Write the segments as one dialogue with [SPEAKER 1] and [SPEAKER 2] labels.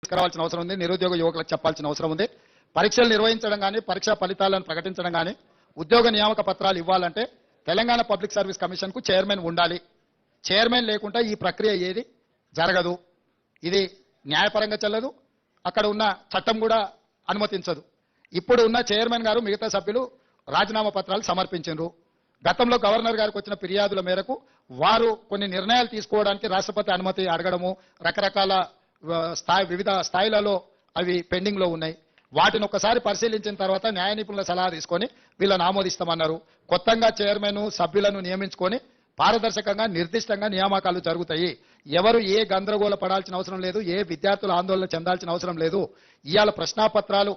[SPEAKER 1] తీసుకురావాల్సిన అవసరం ఉంది. నిరుద్యోగ యువకులకు చెప్పాల్సిన అవసరం ఉంది. పరీక్షలు నిర్వహించడం కానీ, పరీక్షా ఫలితాలను ప్రకటించడం కానీ, ఉద్యోగ నియామక పత్రాలు ఇవ్వాలంటే తెలంగాణ పబ్లిక్ సర్వీస్ కమిషన్ కు చైర్మన్ ఉండాలి. చైర్మన్ లేకుండా ఈ ప్రక్రియ ఏది జరగదు. ఇది న్యాయపరంగా చెల్లదు. అక్కడ ఉన్న చట్టం కూడా అనుమతించదు. ఇప్పుడు ఉన్న చైర్మన్ గారు మిగతా సభ్యులు రాజీనామా పత్రాలు సమర్పించారు. గతంలో గవర్నర్ గారికి వచ్చిన ఫిర్యాదుల మేరకు వారు కొన్ని నిర్ణయాలు తీసుకోవడానికి రాష్ట్రపతి అనుమతి అడగడము, రకరకాల వివిధ స్థాయిలలో అవి పెండింగ్ లో ఉన్నాయి. వాటిని ఒకసారి పరిశీలించిన తర్వాత న్యాయ నిపుణుల సలహా తీసుకొని వీళ్ళని ఆమోదిస్తామన్నారు. కొత్తగా చైర్మన్ సభ్యులను నియమించుకొని పారదర్శకంగా నిర్దిష్టంగా నియామకాలు జరుగుతాయి. ఎవరు ఏ గందరగోళ పడాల్సిన అవసరం లేదు. ఏ విద్యార్థులు ఆందోళన చెందాల్సిన అవసరం లేదు. ఇవాళ ప్రశ్నాపత్రాలు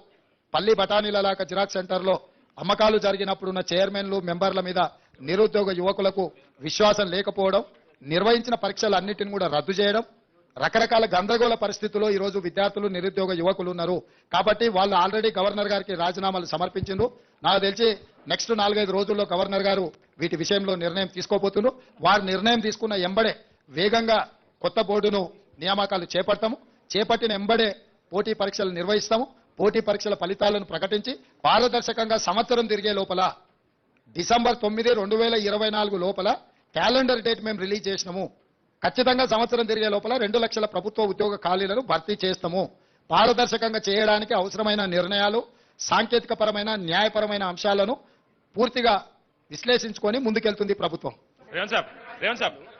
[SPEAKER 1] పల్లి బఠానీలలాగా జిరాక్స్ సెంటర్లో అమ్మకాలు జరిగినప్పుడు ఉన్న చైర్మన్లు మెంబర్ల మీద నిరుద్యోగ యువకులకు విశ్వాసం లేకపోవడం, నిర్వహించిన పరీక్షలన్నిటిని కూడా రద్దు చేయడం, రకరకాల గందరగోళ పరిస్థితుల్లో ఈ రోజు విద్యార్థులు నిరుద్యోగ యువకులు ఉన్నారు. కాబట్టి వాళ్ళు ఆల్రెడీ గవర్నర్ గారికి రాజీనామాలు సమర్పించారు. నాకు తెలిసి నెక్స్ట్ 4-5 రోజుల్లో గవర్నర్ గారు వీటి విషయంలో నిర్ణయం తీసుకోబోతున్నారు. వారు నిర్ణయం తీసుకున్న ఎంబడే వేగంగా కొత్త బోర్డును నియామకాలు చేపడతాము. చేపట్టిన ఎంబడే పోటీ పరీక్షలు నిర్వహిస్తాము. పోటీ పరీక్షల ఫలితాలను ప్రకటించి పారదర్శకంగా సంవత్సరం తిరిగే లోపల డిసెంబర్ 9, 2024 లోపల క్యాలెండర్ డేట్ మేము రిలీజ్ చేసినాము. ఖచ్చితంగా సంవత్సరం తిరిగే లోపల 2 లక్షల ప్రభుత్వ ఉద్యోగ ఖాళీలను భర్తీ చేస్తాము. పారదర్శకంగా చేయడానికి అవసరమైన నిర్ణయాలు, సాంకేతిక పరమైన న్యాయపరమైన అంశాలను పూర్తిగా విశ్లేషించుకొని ముందుకెళ్తుంది ప్రభుత్వం.